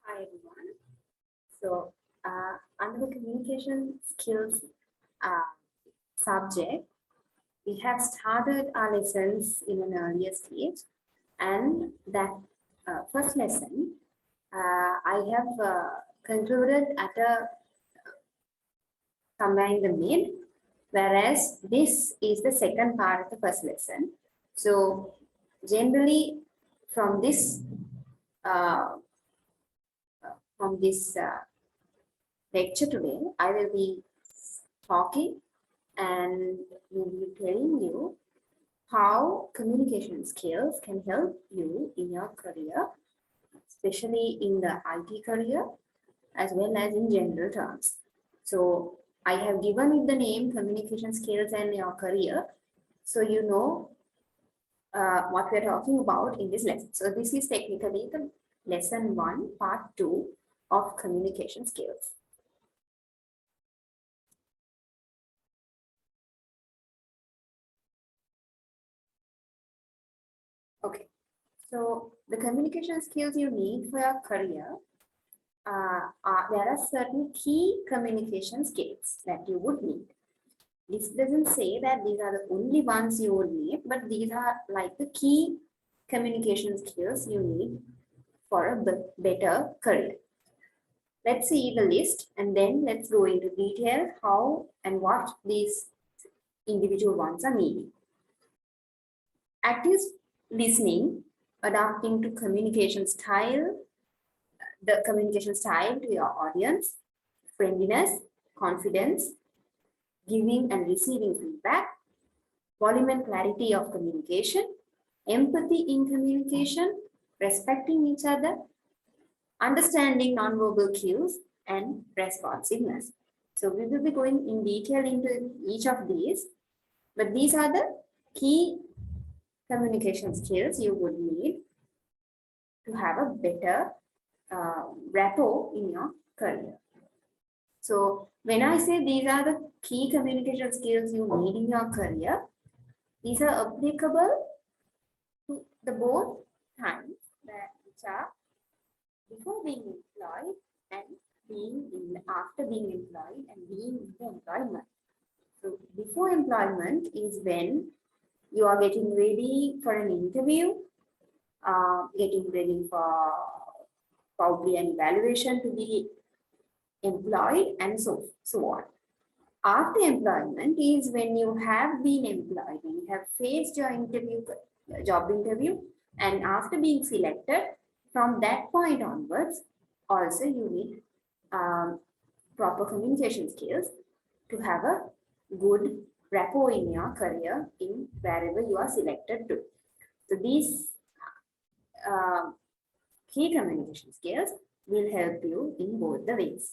Hi everyone. So, under the communication skills uh, subject, we have started our lessons in an earlier stage, and that first lesson I have concluded at a somewhere in the mid, whereas this is the second part of the first lesson. So, generally, from this uh, from this lecture today, I will be talking and will be telling you how communication skills can help you in your career, especially in the IT career as well as in general terms. So I have given it the name communication skills and your career, so you know what we're talking about in this lesson. So this is technically the lesson 1, part 2 of communication skills. Okay, so the communication skills you need for your career, there are certain key communication skills that you would need. This doesn't say that these are the only ones you would need, but these are like the key communication skills you need for a better career. Let's see the list and then let's go into detail how and what these individual ones are needing. Active listening, adapting to communication style, the communication style to your audience, friendliness, confidence, giving and receiving feedback, volume and clarity of communication, empathy in communication, respecting each other, understanding nonverbal cues, and responsiveness. So we will be going in detail into each of these, but these are the key communication skills you would need to have a better rapport in your career. So when I say these are the key communication skills you need in your career, these are applicable to the both times that which are before being employed and after being employed and being in the employment. So before employment is when you are getting ready for an interview, getting ready for probably an evaluation to be employed and so on. After employment is when you have been employed, when you have faced your job interview, and after being selected, from that point onwards, also you need proper communication skills to have a good rapport in your career in wherever you are selected to. So these key communication skills will help you in both the ways.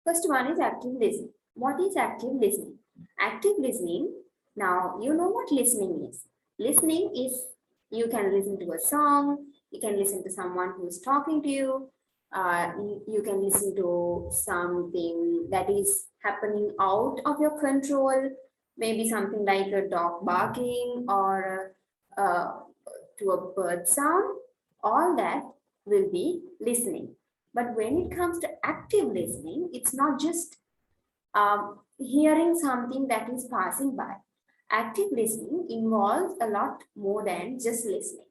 First one is active listening. What is active listening? Active listening, now you know what listening is. Listening is you can listen to a song, you can listen to someone who's talking to you, you can listen to something that is happening out of your control, maybe something like a dog barking or to a bird sound. All that will be listening. But when it comes to active listening, it's not just hearing something that is passing by. Active listening involves a lot more than just listening.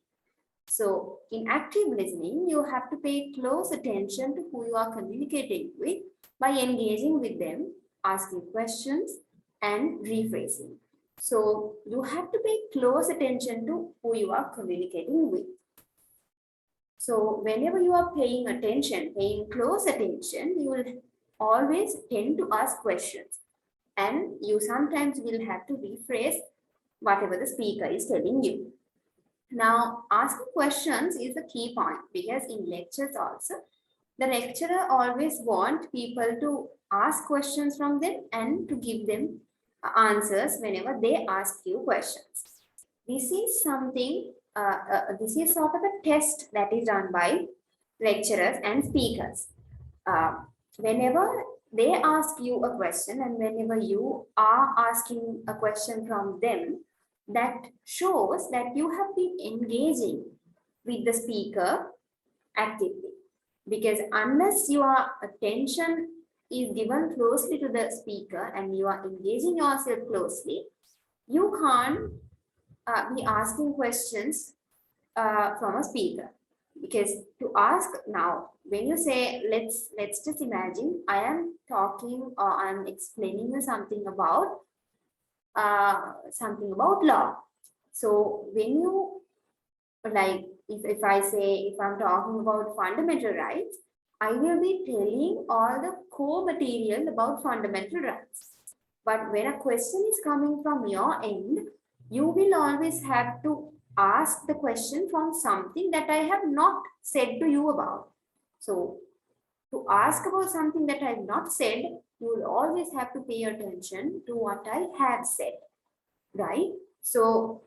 So in active listening, you have to pay close attention to who you are communicating with by engaging with them, asking questions, and rephrasing. So you have to pay close attention to who you are communicating with. So whenever you are paying attention, paying close attention, you will always tend to ask questions. And you sometimes will have to rephrase whatever the speaker is telling you. Now, asking questions is the key point because in lectures also, the lecturer always wants people to ask questions from them and to give them answers whenever they ask you questions. This is something, this is sort of a test that is done by lecturers and speakers. Whenever they ask you a question and whenever you are asking a question from them, that shows that you have been engaging with the speaker actively. Because unless your attention is given closely to the speaker and you are engaging yourself closely, you can't be asking questions from a speaker. Because to ask now, when you say, let's just imagine I am talking or I'm explaining you something about law. So when you, like, if I say, if I'm talking about fundamental rights, I will be telling all the core material about fundamental rights. But when a question is coming from your end, you will always have to ask the question from something that I have not said to you about. So to ask about something that I have not said, you will always have to pay attention to what I have said, right? So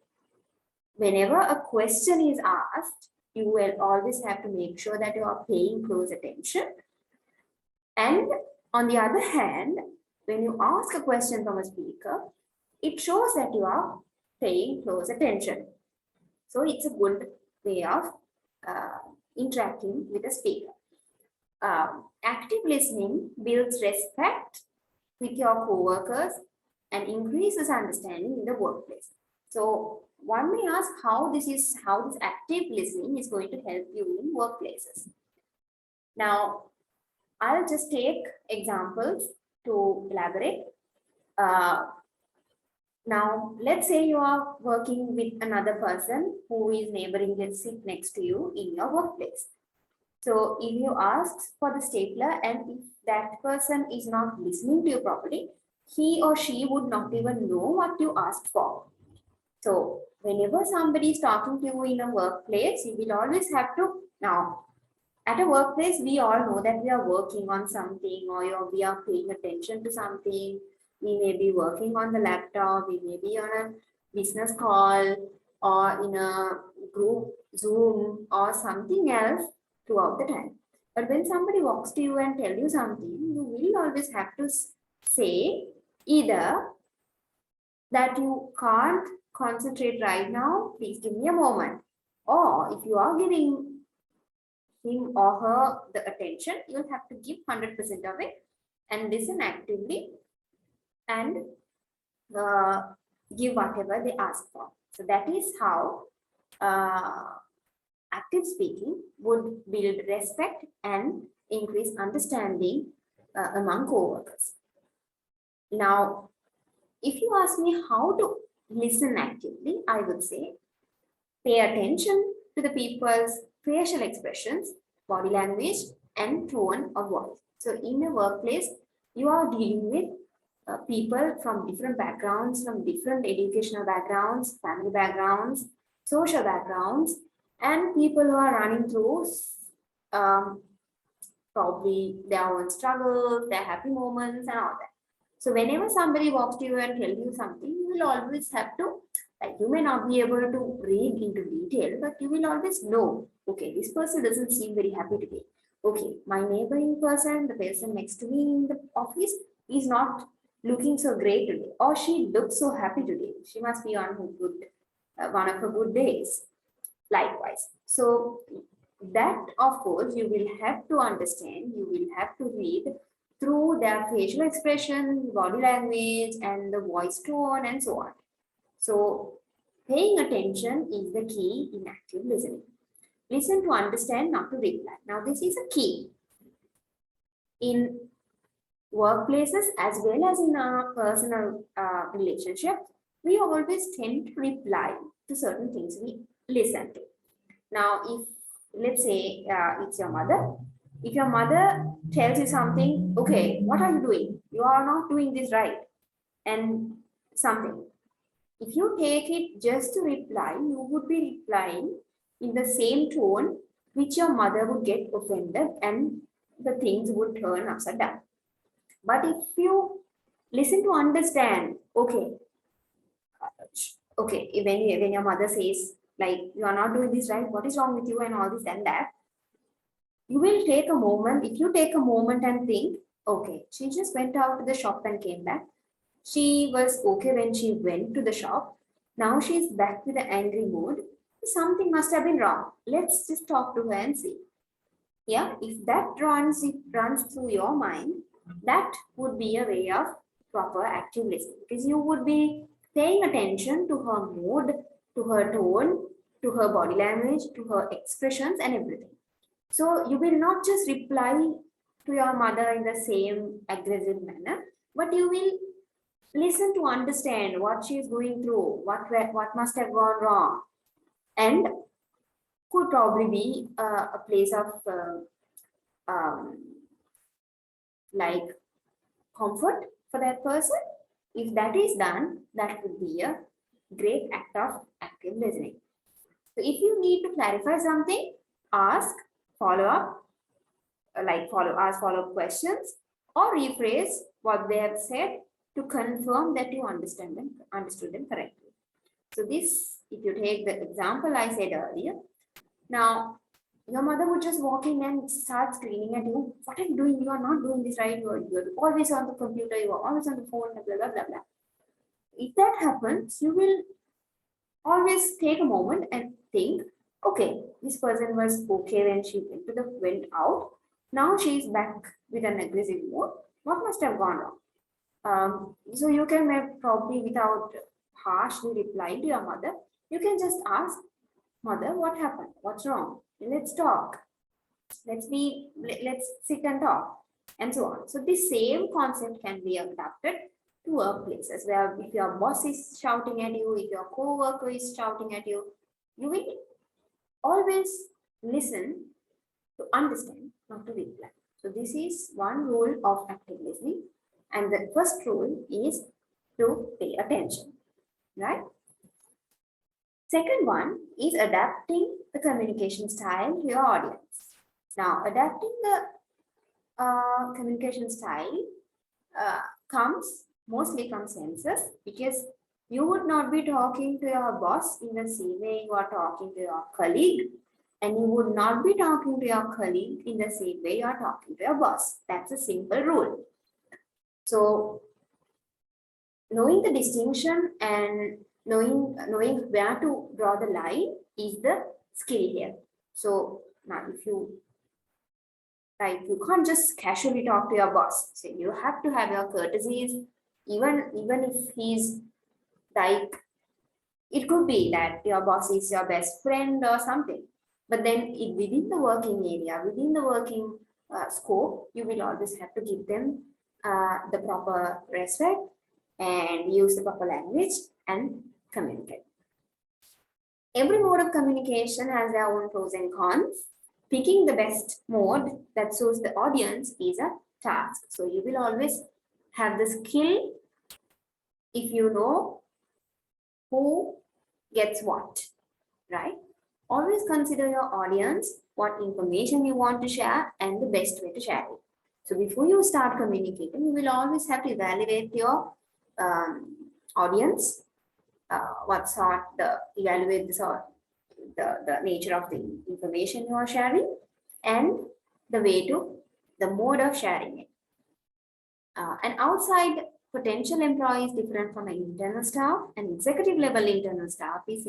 whenever a question is asked, you will always have to make sure that you are paying close attention. And on the other hand, when you ask a question from a speaker, it shows that you are paying close attention. So it's a good way of interacting with a speaker. Active listening builds respect with your co-workers and increases understanding in the workplace. So one may ask how this active listening is going to help you in workplaces. Now, I'll just take examples to elaborate. Now, let's say you are working with another person who is neighboring and sit next to you in your workplace. So if you ask for the stapler and if that person is not listening to you properly, he or she would not even know what you asked for. So whenever somebody is talking to you in a workplace, you will always have to, now at a workplace, we all know that we are working on something or we are paying attention to something. We may be working on the laptop, we may be on a business call or in a group Zoom or something else throughout the time. But when somebody walks to you and tell you something, you will always have to say either that you can't concentrate right now, please give me a moment. Or if you are giving him or her the attention, you'll have to give 100% of it and listen actively and give whatever they ask for. So that is how active speaking would build respect and increase understanding among co-workers. Now, if you ask me how to listen actively, I would say pay attention to the people's facial expressions, body language, and tone of voice. So in a workplace, you are dealing with people from different backgrounds, from different educational backgrounds, family backgrounds, social backgrounds, and people who are running through probably their own struggles, their happy moments, and all that. So whenever somebody walks to you and tells you something, you will always have to, like, you may not be able to read into detail, but you will always know, okay, this person doesn't seem very happy today. Okay, my neighboring person, the person next to me in the office, is not looking so great today, or she looks so happy today. She must be on one of her good days. Likewise. So that, of course, you will have to understand, you will have to read through their facial expression, body language, and the voice tone, and so on. So paying attention is the key in active listening. Listen to understand, not to reply. Now, this is a key in workplaces as well as in our personal relationship. We always tend to reply to certain things we listen to. Now, if let's say it's your mother, if your mother tells you something, okay, what are you doing? You are not doing this right, and something. If you take it just to reply, you would be replying in the same tone which your mother would get offended and the things would turn upside down. But if you listen to understand, okay, when your mother says, like, you are not doing this right, what is wrong with you, and all this and that, you will take a moment. If you take a moment and think, okay, she just went out to the shop and came back. She was okay when she went to the shop. Now she's back with an angry mood. Something must have been wrong. Let's just talk to her and see. Yeah, if that runs through your mind, that would be a way of proper active listening, because you would be paying attention to her mood, to her tone, to her body language, to her expressions and everything. So you will not just reply to your mother in the same aggressive manner, but you will listen to understand what she is going through, what must have gone wrong, and could probably be a place of um, like comfort for that person. If that is done, that would be a great act of active listening. So if you need to clarify something, ask, follow up, ask follow up questions, or rephrase what they have said to confirm that you understood them correctly. So this, if you take the example I said earlier, now your mother would just walk in and start screaming at you, what are you doing? You are not doing this right. You're always on the computer, you are always on the phone, blah, blah, blah, blah. If that happens, you will always take a moment and think, okay, this person was okay when she went out. Now she is back with an aggressive mood. What must have gone wrong? So you can probably, without harshly replying to your mother, you can just ask, mother, what happened? What's wrong? Let's talk. Let's sit and talk, and so on. So this same concept can be adapted to workplaces, where if your boss is shouting at you, if your co-worker is shouting at you, you will always listen to understand, not to reply. So this is one rule of active listening, and the first rule is to pay attention, right? Second one is adapting the communication style to your audience. Now, adapting the communication style mostly from senses, because you would not be talking to your boss in the same way you are talking to your colleague, and you would not be talking to your colleague in the same way you are talking to your boss. That's a simple rule. So knowing the distinction and knowing where to draw the line is the skill here. So now if you can't just casually talk to your boss. So you have to have your courtesies, even if he's like, it could be that your boss is your best friend or something. But then within the working area, within the working scope, you will always have to give them the proper respect and use the proper language and communicate. Every mode of communication has their own pros and cons. Picking the best mode that suits the audience is a task. So you will always have the skill if you know who gets what, right? Always consider your audience, what information you want to share, and the best way to share it. So before you start communicating, you will always have to evaluate your audience, evaluate the nature of the information you are sharing, and the mode of sharing it. An outside potential employee is different from an internal staff, and executive level internal staff is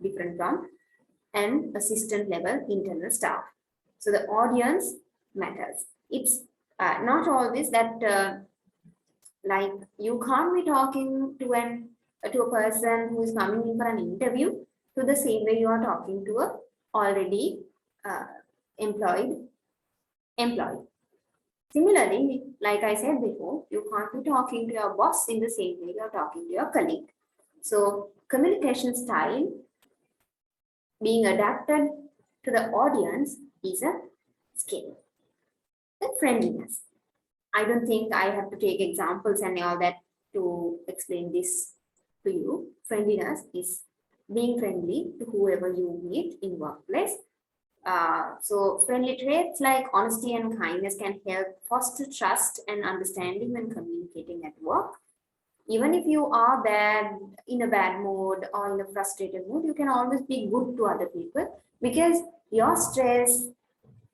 different from an assistant level internal staff. So the audience matters. It's not always that like you can't be talking to a person who is coming in for an interview to the same way you are talking to a already employed employee. Similarly, like I said before, you can't be talking to your boss in the same way you're talking to your colleague. So communication style being adapted to the audience is a skill. Then friendliness. I don't think I have to take examples and all that to explain this to you. Friendliness is being friendly to whoever you meet in workplace. So friendly traits like honesty and kindness can help foster trust and understanding when communicating at work. Even if you are in a bad mood or in a frustrated mood, you can always be good to other people, because your stress,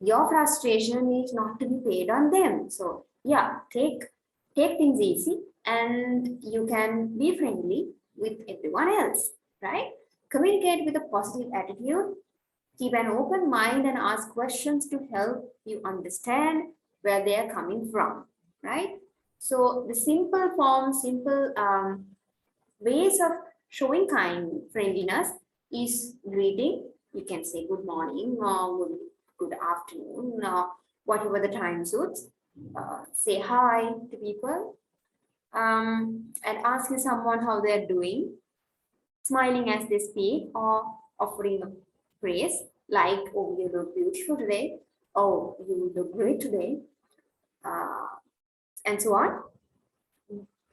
your frustration is not to be paid on them. So yeah, take things easy, and you can be friendly with everyone else, right? Communicate with a positive attitude. Keep an open mind and ask questions to help you understand where they are coming from, right? So the simple forms, simple ways of showing kind friendliness is greeting. You can say good morning or good afternoon or whatever the time suits. Say hi to people and asking someone how they're doing, smiling as they speak, or offering a praise like, oh, you look beautiful today, oh, you look great today, uh, and so on.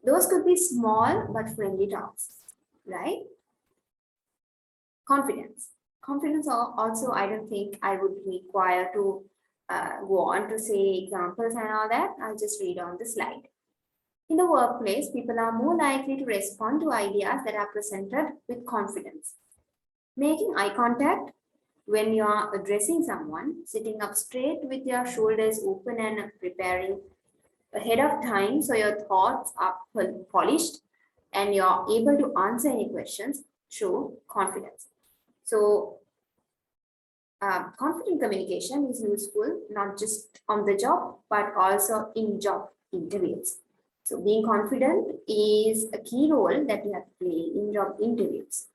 Those could be small but friendly talks, right? Confidence. Confidence also, I don't think I would require to go on to say examples and all that. I'll just read on the slide. In the workplace, people are more likely to respond to ideas that are presented with confidence. Making eye contact when you are addressing someone, sitting up straight with your shoulders open and preparing ahead of time so your thoughts are polished and you're able to answer any questions show confidence. So confident communication is useful not just on the job but also in job interviews. So being confident is a key role that you have to play in job interviews.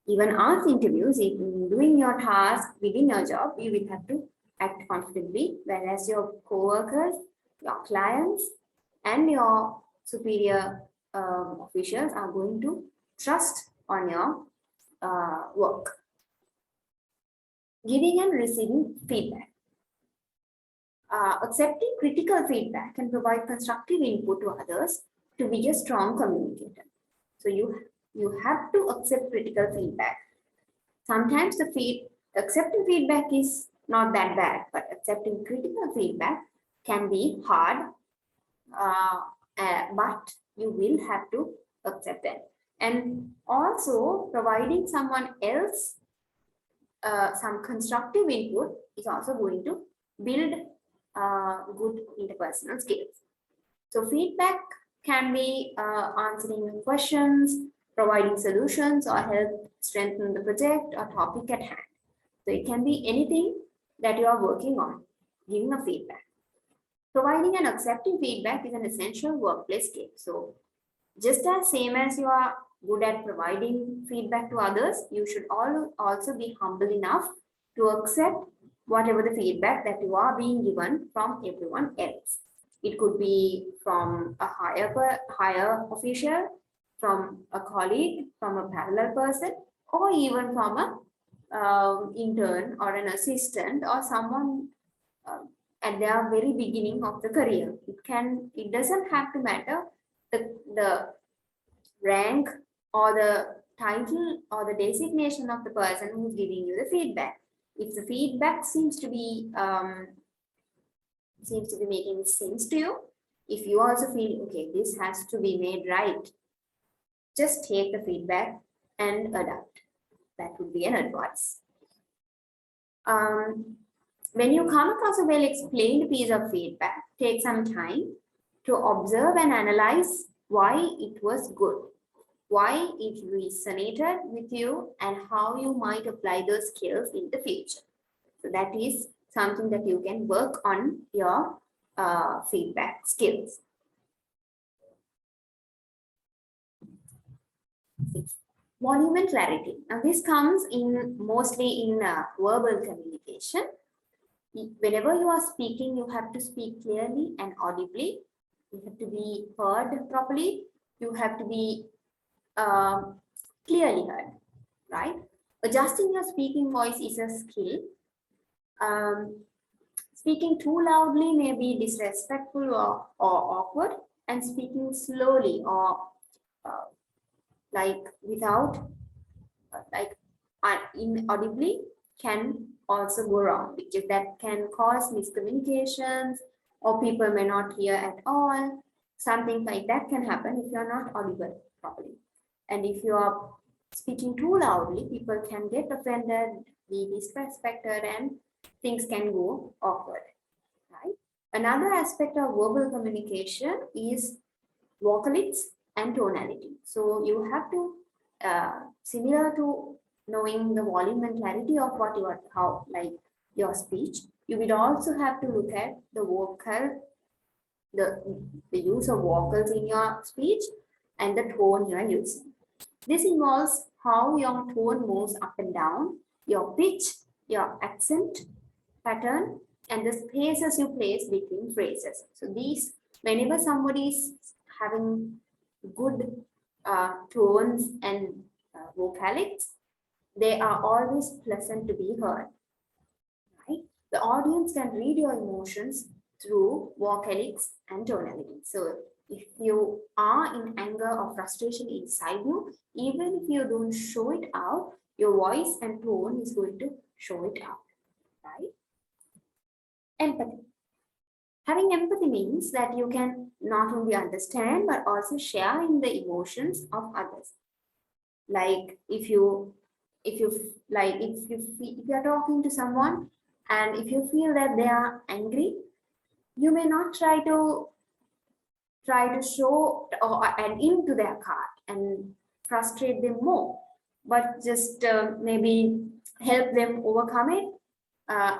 Even as interviews, in doing your task within your job, you will have to act confidently, whereas your co-workers, your clients, and your superior officials are going to trust on your work. Giving and receiving feedback. Accepting critical feedback can provide constructive input to others to be a strong communicator. So you have to accept critical feedback. Sometimes accepting feedback is not that bad, but accepting critical feedback can be hard, but you will have to accept it. And also providing someone else some constructive input is also going to build good interpersonal skills. So feedback can be answering questions, providing solutions, or help strengthen the project or topic at hand. So it can be anything that you are working on, giving a feedback. Providing and accepting feedback is an essential workplace skill. So just as same as you are good at providing feedback to others, you should also be humble enough to accept whatever the feedback that you are being given from everyone else. It could be from a higher official, from a colleague, from a parallel person, or even from a intern or an assistant or someone at their very beginning of the career. It doesn't have to matter the rank or the title or the designation of the person who's giving you the feedback. If the feedback seems to be making sense to you, if you also feel okay, this has to be made right, just take the feedback and adapt. That would be an advice. When you come across a well-explained piece of feedback, take some time to observe and analyze why it was good, why it resonated with you, and how you might apply those skills in the future. So that is something that you can work on your feedback skills. Volume and clarity. Now this comes in mostly in verbal communication. Whenever you are speaking, you have to speak clearly and audibly. You have to be heard properly. You have to be clearly heard, right? Adjusting your speaking voice is a skill. Speaking too loudly may be disrespectful or awkward, and speaking slowly or like without inaudibly can also go wrong, because that can cause miscommunications or people may not hear at all. Something like that can happen if you're not audible properly. And if you are speaking too loudly, people can get offended, be disrespected, and things can go awkward, right? Another aspect of verbal communication is vocalics and tonality. So you have to, similar to knowing the volume and clarity of what you are, how, like your speech, you will also have to look at the vocal, the, the use of vocals in your speech and the tone you are using. This involves how your tone moves up and down, your pitch, your accent pattern, and the spaces you place between phrases. So these, whenever somebody is having good tones and vocalics, they are always pleasant to be heard. Right? The audience can read your emotions through vocalics and tonality. So if you are in anger or frustration inside you, even if you don't show it out, your voice and tone is going to show it out. Right? Empathy. Having empathy means that you can not only understand but also share in the emotions of others. Like if you if you're talking to someone and if you feel that they are angry, you may not try to show or and into their card and frustrate them more, but just maybe help them overcome it,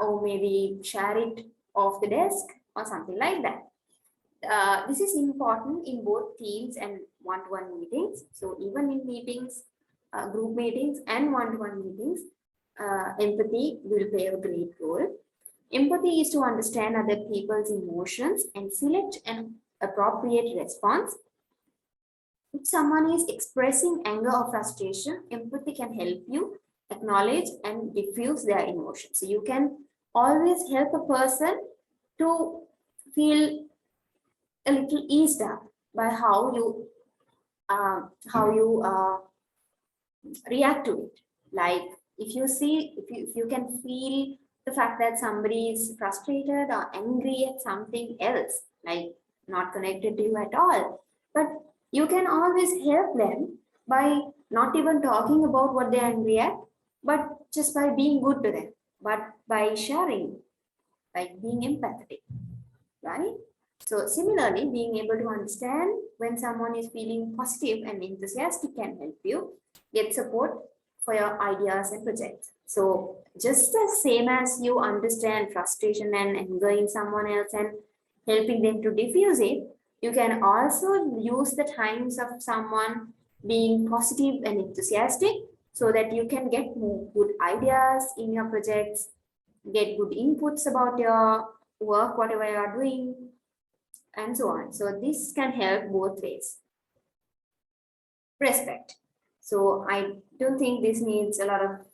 or maybe share it off the desk or something like that. This is important in both teams and one-to-one meetings. So even in meetings, group meetings and one-to-one meetings, empathy will play a great role. Empathy is to understand other people's emotions and select an appropriate response. If someone is expressing anger or frustration, empathy can help you acknowledge and diffuse their emotions. So you can always help a person to feel a little eased up by how you react to it. Like if you can feel the fact that somebody is frustrated or angry at something else, like not connected to you at all, but you can always help them by not even talking about what they're angry at, but just by being good to them, but by sharing, like being empathetic, right? So similarly, being able to understand when someone is feeling positive and enthusiastic can help you get support for your ideas and projects. So just the same as you understand frustration and anger in someone else and helping them to diffuse it, you can also use the times of someone being positive and enthusiastic so that you can get more good ideas in your projects, get good inputs about your work, whatever you are doing, and so on. So this can help both ways. Respect. So I don't think this needs a lot of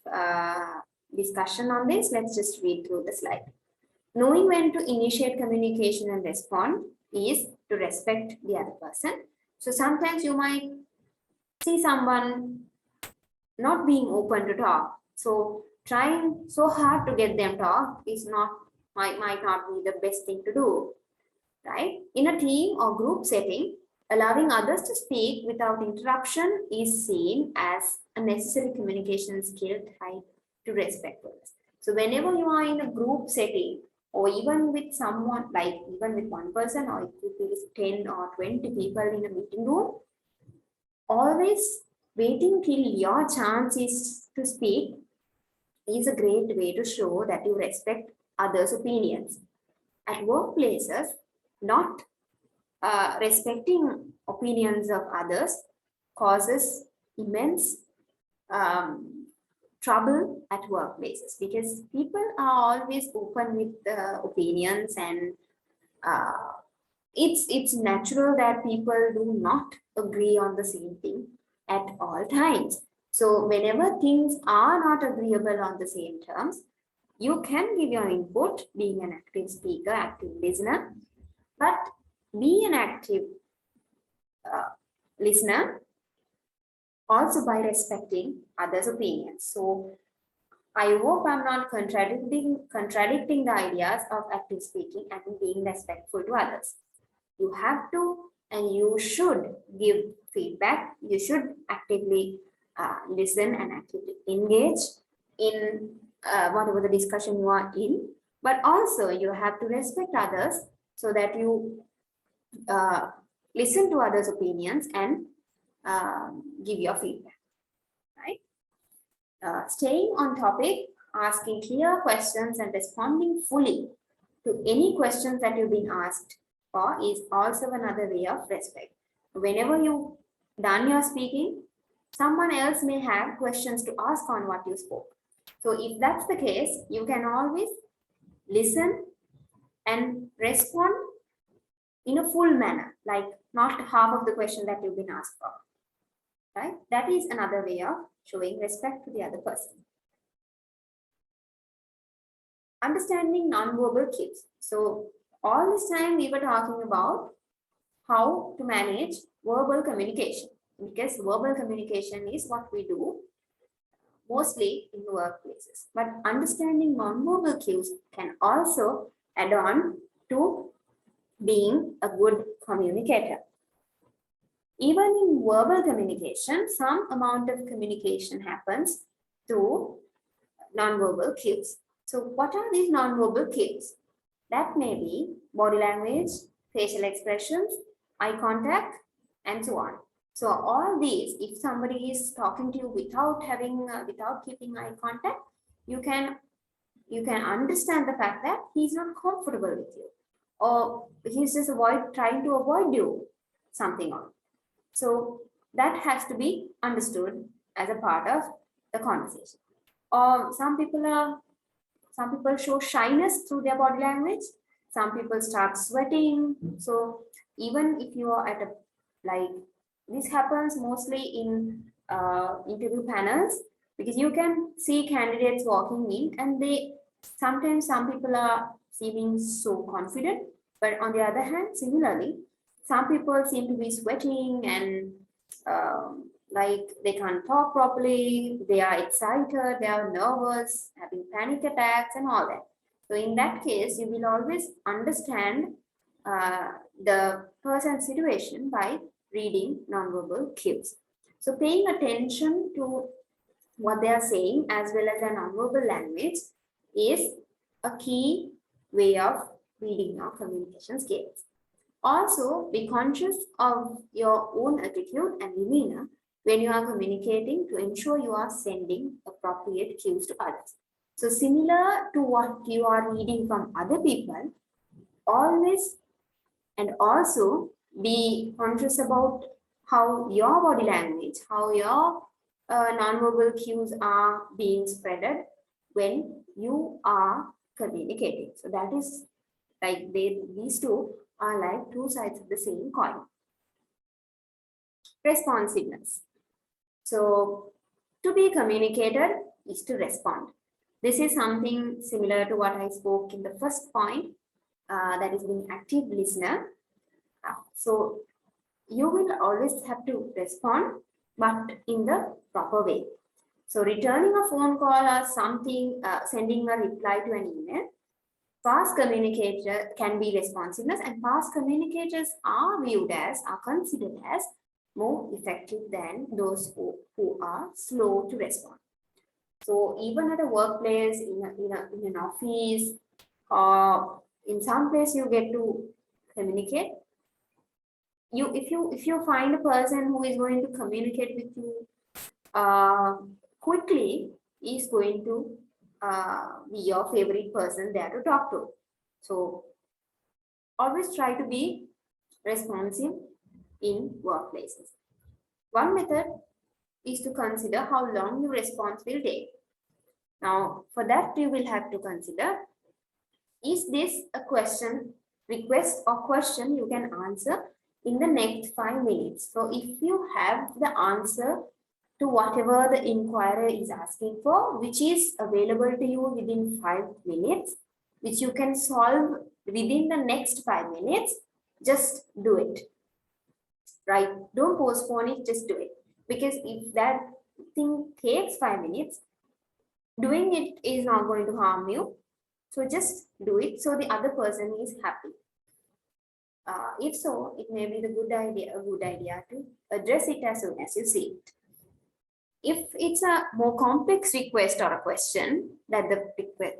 discussion on this. Let's just read through the slide. Knowing when to initiate communication and respond is to respect the other person. So sometimes you might see someone not being open to talk. So trying so hard to get them talk is might not be the best thing to do, right? In a team or group setting, allowing others to speak without interruption is seen as a necessary communication skill tied to respectfulness. So whenever you are in a group setting, or even with someone, like even with one person, or it could be 10 or 20 people in a meeting room, always waiting till your chance is to speak is a great way to show that you respect others' opinions. At workplaces, not respecting opinions of others causes immense trouble at workplaces, because people are always open with opinions, and it's natural that people do not agree on the same thing at all times. So whenever things are not agreeable on the same terms, you can give your input, being an active speaker, active listener, but be an active listener also by respecting others' opinions. So I hope I'm not contradicting the ideas of active speaking and being respectful to others. You have to and you should give feedback. You should actively listen and actively engage in whatever the discussion you are in. But also you have to respect others so that you listen to others' opinions and give your feedback, right? Staying on topic, asking clear questions and responding fully to any questions that you've been asked for is also another way of respect. Whenever you done your speaking, someone else may have questions to ask on what you spoke. So if that's the case, you can always listen and respond in a full manner, like not half of the question that you've been asked for, right? That is another way of showing respect to the other person. Understanding non-verbal cues. So all this time we were talking about how to manage verbal communication, because verbal communication is what we do mostly in the workplaces. But understanding non-verbal cues can also add on to being a good communicator. Even in verbal communication, some amount of communication happens through non-verbal cues. So what are these non-verbal cues? That may be body language, facial expressions, eye contact, and so on. So all these, if somebody is talking to you without keeping eye contact, you can understand the fact that he's not comfortable with you, or he's just trying to avoid you something on. So that has to be understood as a part of the conversation. Or some people show shyness through their body language. Some people start sweating. So even if you are at this happens mostly in interview panels, because you can see candidates walking in and sometimes some people are seeming so confident, but on the other hand, similarly, some people seem to be sweating and they can't talk properly, they are excited, they are nervous, having panic attacks and all that. So in that case, you will always understand the person's situation by reading nonverbal cues. So paying attention to what they are saying as well as their nonverbal language is a key way of reading your communication skills. Also, be conscious of your own attitude and demeanor when you are communicating to ensure you are sending appropriate cues to others. So similar to what you are reading from other people, always and also be conscious about how your body language, how your nonverbal cues are being spreaded when you are communicating. So that is like these two are like two sides of the same coin. Responsiveness. So to be communicated is to respond. This is something similar to what I spoke in the first point, that is being active listener. So you will always have to respond, but in the proper way. So returning a phone call or something, sending a reply to an email, fast communicator can be responsiveness, and fast communicators are considered as more effective than those who are slow to respond. So even at a workplace, in an office, or in some place you get to communicate. If you find a person who is going to communicate with you quickly, is going to be your favorite person there to talk to. So always try to be responsive in workplaces. One method is to consider how long your response will take. Now, for that, you will have to consider, is this a request or question you can answer in the next 5 minutes? So if you have the answer to whatever the inquirer is asking for, which is available to you within 5 minutes, which you can solve within the next 5 minutes, just do it, right? Don't postpone it, just do it. Because if that thing takes 5 minutes, doing it is not going to harm you. So just do it so the other person is happy. If so, it may be a good idea to address it as soon as you see it. If it's a more complex request or a question that the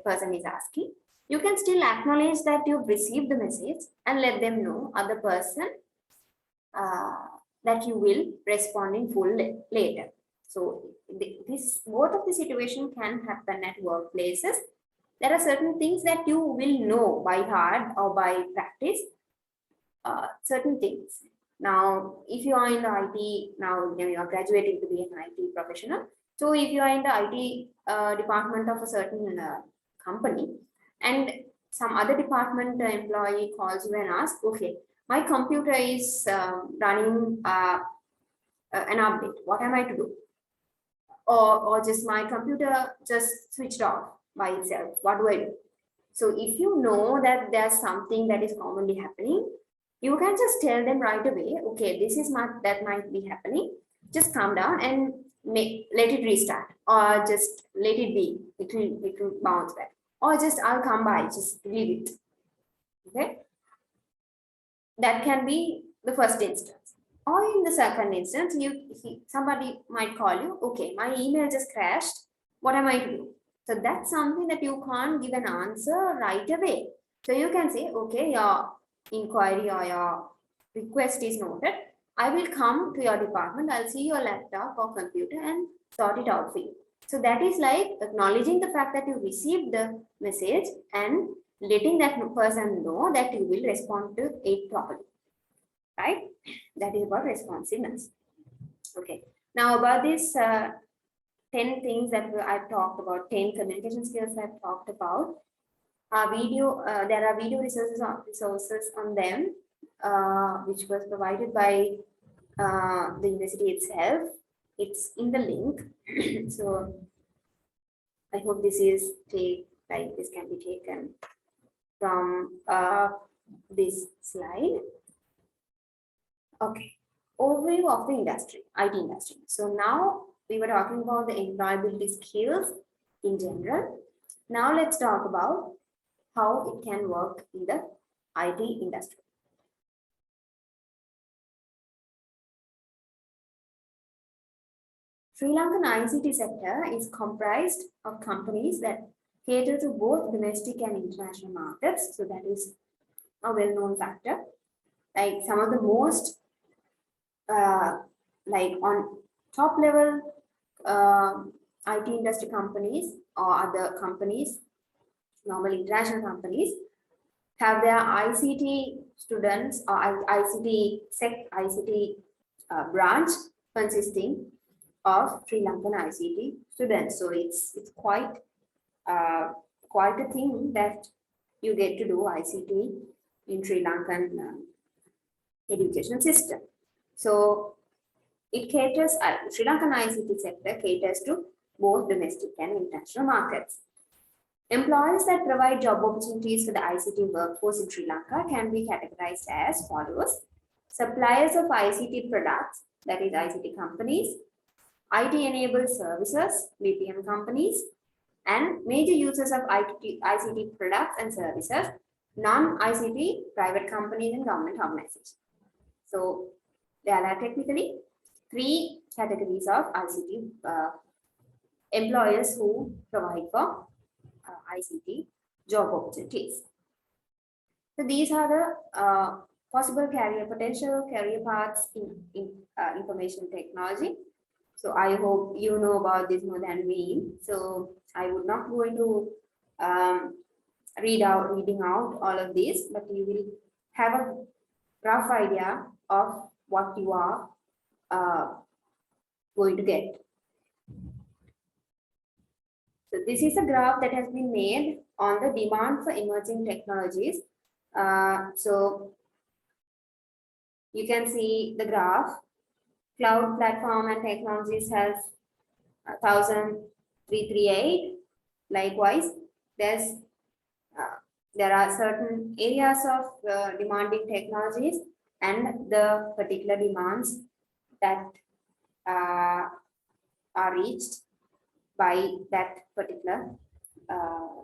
person is asking, you can still acknowledge that you've received the message and let them know, other person, that you will respond in full later. So this both of the situation can happen at workplaces. There are certain things that you will know by heart or by practice, certain things. Now, if you are in the IT, now you are graduating to be an IT professional. So if you are in the IT department of a certain company, and some other department employee calls you and asks, okay, my computer is running an update. What am I to do? Or just my computer just switched off by itself. What do I do? So if you know that there's something that is commonly happening, you can just tell them right away, okay, this is that might be happening. Just calm down and let it restart, or just let it be. It will bounce back. Or just I'll come by, just leave it. Okay. That can be the first instance. Or in the second instance, somebody might call you, okay, my email just crashed. What am I to do? So that's something that you can't give an answer right away. So you can say, okay, your inquiry or your request is noted. I will come to your department. I'll see your laptop or computer and sort it out for you. So that is like acknowledging the fact that you received the message and letting that person know that you will respond to it properly. Right? That is about responsiveness. Okay. Now about this 10 things that I've talked about, 10 communication skills I've talked about. There are video resources on them, which was provided by the university itself. It's in the link. So I hope this can be taken from this slide. Okay, overview of the industry, IT industry. So now we were talking about the employability skills in general. Now let's talk about how it can work in the IT industry. Sri Lankan ICT sector is comprised of companies that cater to both domestic and international markets. So that is a well-known factor. Like some of the most like on top level IT industry companies or other companies, normal international companies, have their ICT students or ICT branch consisting of Sri Lankan ICT students. So it's quite a thing that you get to do ICT in Sri Lankan education system. So it caters, Sri Lankan ICT sector caters to both domestic and international markets. Employers that provide job opportunities for the ICT workforce in Sri Lanka can be categorized as follows. Suppliers of ICT products, that is ICT companies, IT-enabled services, BPM companies, and major users of ICT products and services, non-ICT private companies and government organizations. So there are technically 3 categories of ICT employers who provide for ICT job opportunities. So these are the possible potential career paths in information technology. So I hope you know about this more than me. So I would not go into reading out all of this, but you will have a rough idea of what you are going to get. So this is a graph that has been made on the demand for emerging technologies. So you can see the graph. Cloud platform and technologies has 1,338. Likewise, there are certain areas of demanding technologies and the particular demands that are reached by that particular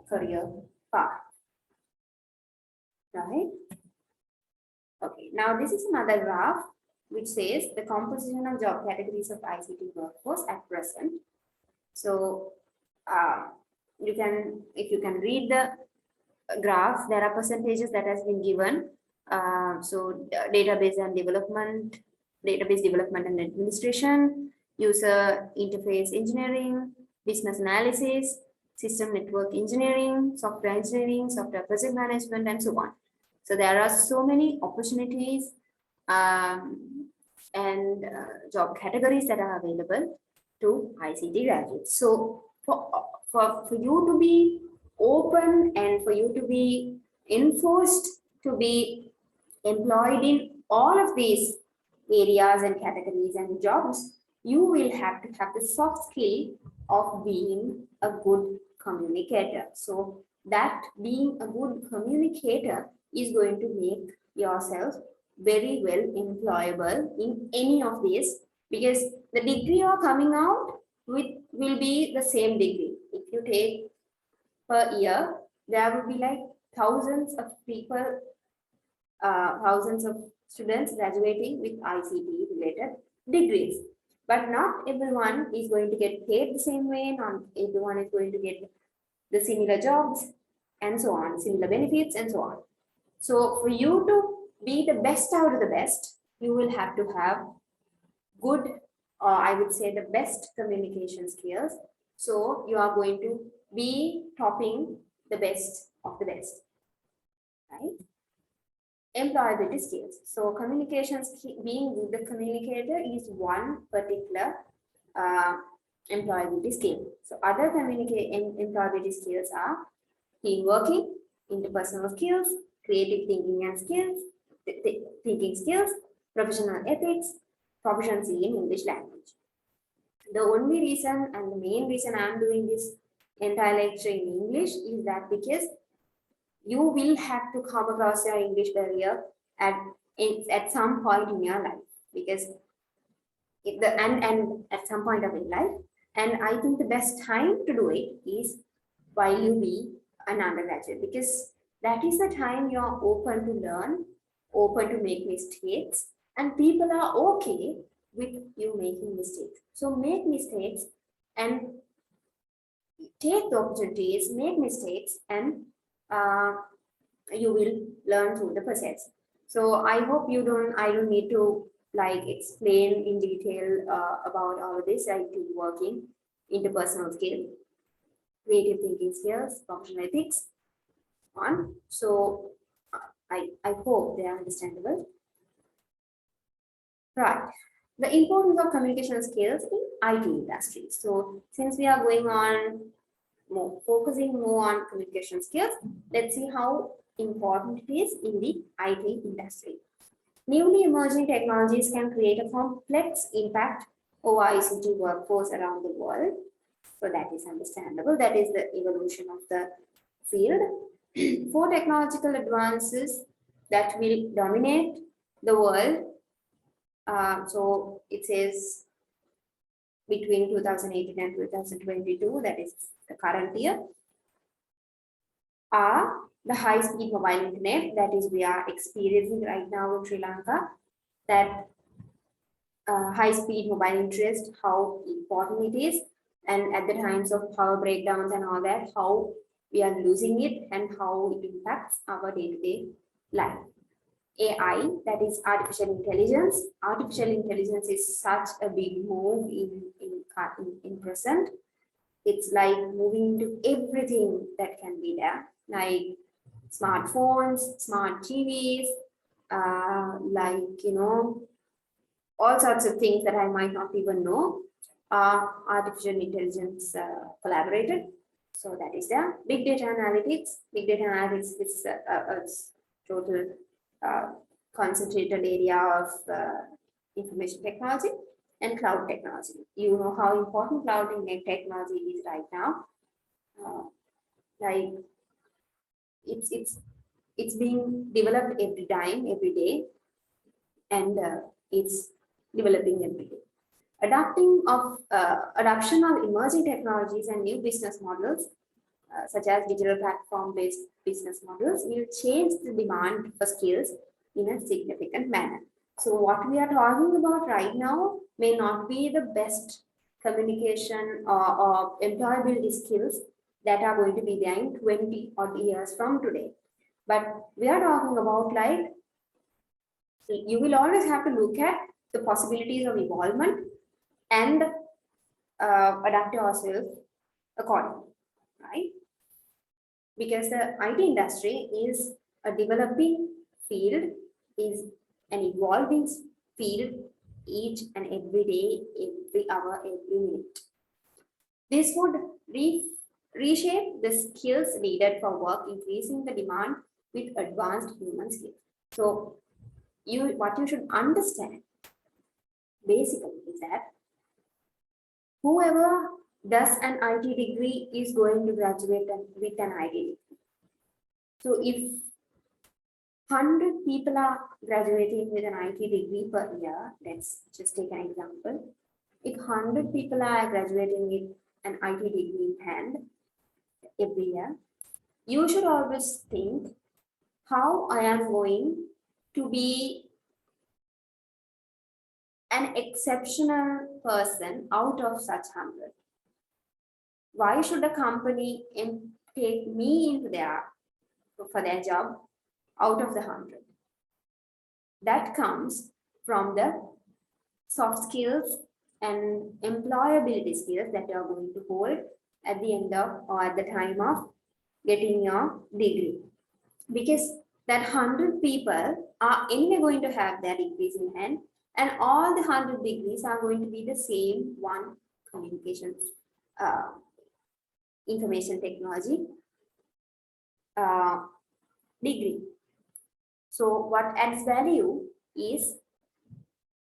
career path. Right? Okay, now this is another graph which says the composition of job categories of ICT workforce at present. So if you can read the graph, there are percentages that has been given. So database development and administration, user interface engineering, business analysis, system network engineering, software project management, and so on. So there are so many opportunities and job categories that are available to ICT graduates. So for you to be open and for you to be enforced to be employed in all of these areas and categories and jobs, you will have to have the soft skill of being a good communicator. So that being a good communicator is going to make yourself very well employable in any of these, because the degree you're coming out with will be the same degree. If you take per year, there will be like thousands of people, thousands of students graduating with ICT related degrees. But not everyone is going to get paid the same way, not everyone is going to get the similar jobs and so on, similar benefits and so on. So for you to be the best out of the best, you will have to have good, or I would say the best communication skills. So you are going to be topping the best of the best, right? Employability skills. So being good communicator is one particular employability skill. So other employability skills are team working, interpersonal skills, creative thinking and skills, thinking skills, professional ethics, proficiency in English language. The only reason and the main reason I'm doing this entire lecture in English is that because you will have to come across your English barrier at some point in your life, because and at some point of your life, and I think the best time to do it is while you be an undergraduate, because that is the time you're open to learn, open to make mistakes, and people are okay with you making mistakes. So make mistakes and take the opportunities, make mistakes, and you will learn through the process. So I hope I don't need to like explain in detail about all of this. I keep working, interpersonal skills, creative thinking skills, functional ethics on. So I hope they are understandable. Right. The importance of communication skills in IT industry. So since we are going on focusing more on communication skills, let's see how important it is in the IT industry. Newly emerging technologies can create a complex impact over ICT workforce around the world. So that is understandable. That is the evolution of the field. 4 technological advances that will dominate the world. So it says between 2018 and 2022, that is the current year, are the high-speed mobile internet that is we are experiencing right now in Sri Lanka. That high-speed mobile interest, how important it is, and at the times of power breakdowns and all that, how we are losing it and how it impacts our day-to-day life. AI, that is artificial intelligence. Artificial intelligence is such a big move in present. It's like moving to everything that can be there, like smartphones, smart TVs, all sorts of things that I might not even know. Artificial intelligence collaborated. So that is there. Big data analytics. Big data analytics is a total concentrated area of information technology and cloud technology. You know how important cloud technology is right now. Like it's being developed every time, every day, and it's developing every day. Adoption of emerging technologies and new business models, such as digital platform-based business models, will change the demand for skills in a significant manner. So what we are talking about right now may not be the best communication or employability skills that are going to be there in 20 odd years from today. But we are talking about like, you will always have to look at the possibilities of involvement and adapt yourself accordingly, right? Because the IT industry is a developing field, is an evolving field each and every day, every hour, every minute. This would reshape the skills needed for work, increasing the demand with advanced human skills. So, what you should understand basically is that whoever does an IT degree is going to graduate with an IT degree. So, if 100 people are graduating with an IT degree per year, let's just take an example. If 100 people are graduating with an IT degree in hand every year, you should always think how I am going to be an exceptional person out of such 100. Why should a company take me into for their job out of the 100? That comes from the soft skills and employability skills that you are going to hold at the end of or at the time of getting your degree. Because that 100 people are anyway going to have their degrees in hand, and all the 100 degrees are going to be the same one communications, information technology degree. So what adds value is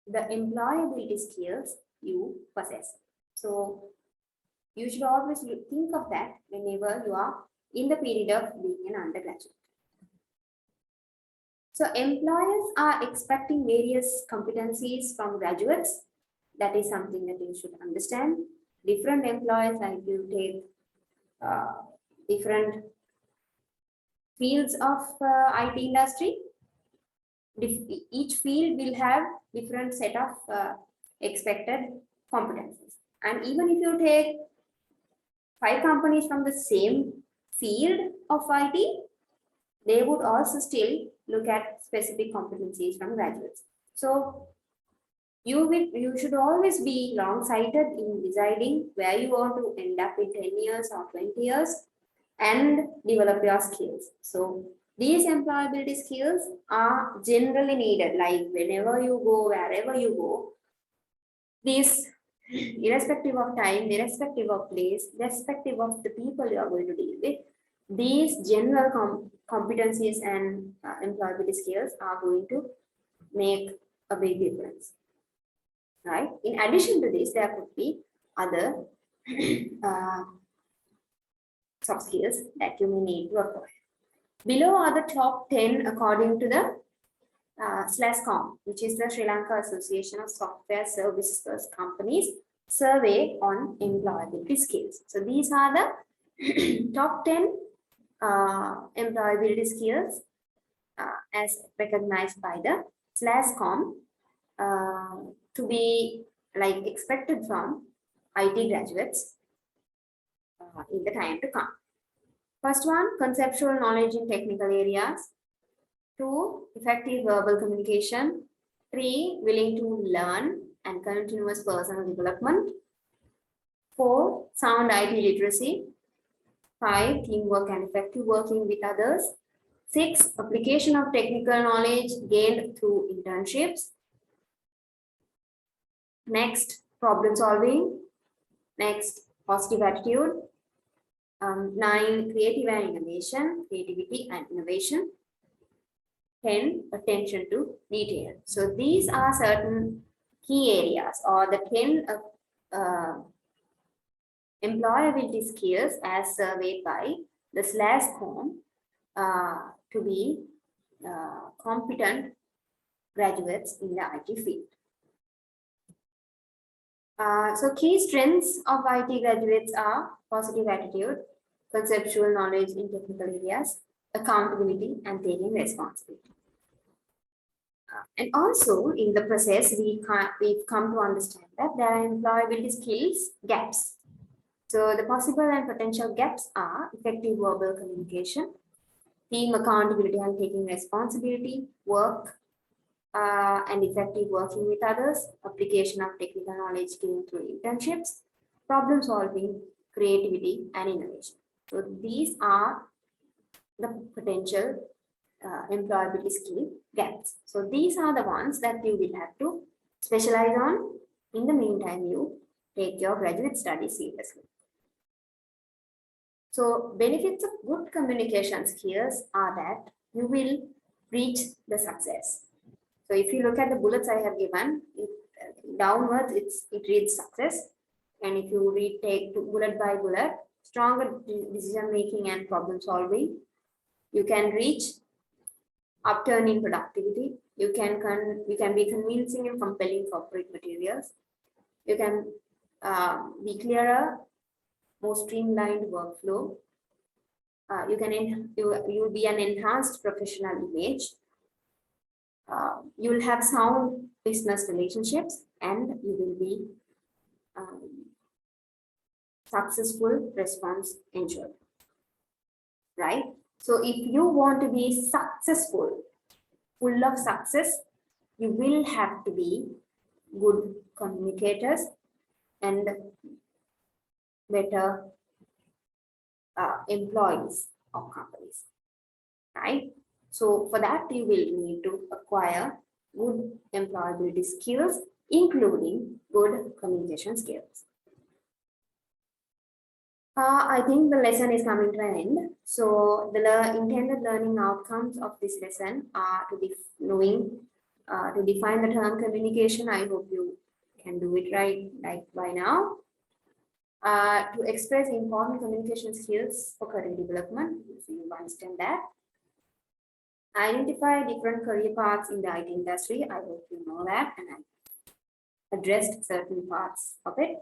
the employability skills you possess. So you should always think of that whenever you are in the period of being an undergraduate. So employers are expecting various competencies from graduates. That is something that you should understand. Different employers, like you take different fields of IT industry, each field will have different set of expected competencies. And even if you take 5 companies from the same field of IT, they would also still look at specific competencies from graduates. So you should always be long-sighted in deciding where you want to end up in 10 years or 20 years and develop your skills. So these employability skills are generally needed, like whenever you go, wherever you go, these, irrespective of time, irrespective of place, irrespective of the people you are going to deal with, these general competencies and employability skills are going to make a big difference, right? In addition to this, there could be other soft skills that you may need to acquire. Below are the top 10 according to the SLASCOM, which is the Sri Lanka Association of Software Services Companies survey on employability skills. So these are the top 10 employability skills as recognized by the SLASCOM to be like expected from IT graduates in the time to come. First one, conceptual knowledge in technical areas. 2, effective verbal communication. 3, willing to learn and continuous personal development. 4, sound IT literacy. 5, teamwork and effective working with others. 6, application of technical knowledge gained through internships. Next, problem solving. Next, positive attitude. 9, creative and innovation, creativity and innovation. 10, attention to detail. So these are certain key areas or the 10 employability skills as surveyed by the SLASCOM to be competent graduates in the IT field. So key strengths of IT graduates are positive attitude, conceptual knowledge in technical areas, accountability, and taking responsibility. And also in the process, we've come to understand that there are employability skills gaps. So the possible and potential gaps are effective verbal communication, team accountability and taking responsibility, work and effective working with others, application of technical knowledge gained through internships, problem solving, creativity, and innovation. So these are the potential employability skill gaps. So these are the ones that you will have to specialize on. In the meantime, you take your graduate studies seriously. So benefits of good communication skills are that you will reach the success. So if you look at the bullets I have given, downwards it reads success, and if you take bullet by bullet, stronger decision making and problem solving, you can reach upturning productivity. You can be convincing and compelling corporate materials. You can be clearer, more streamlined workflow. You'll be an enhanced professional image. You'll have sound business relationships, and you will be successful response ensured. Right? So if you want to be successful, full of success, you will have to be good communicators and better employees of companies, right? So for that, you will need to acquire good employability skills, including good communication skills. I think the lesson is coming to an end. So the intended learning outcomes of this lesson are to be knowing, to define the term communication. I hope you can do it right by now. To express important communication skills for career development, so you understand that. Identify different career paths in the IT industry. I hope you know that, and I addressed certain parts of it.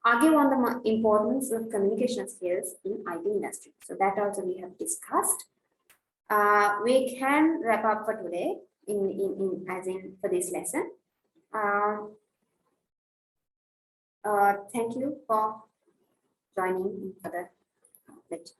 Argue on the importance of communication skills in IT industry. So that also we have discussed. We can wrap up for today for this lesson. Thank you for joining for the lecture.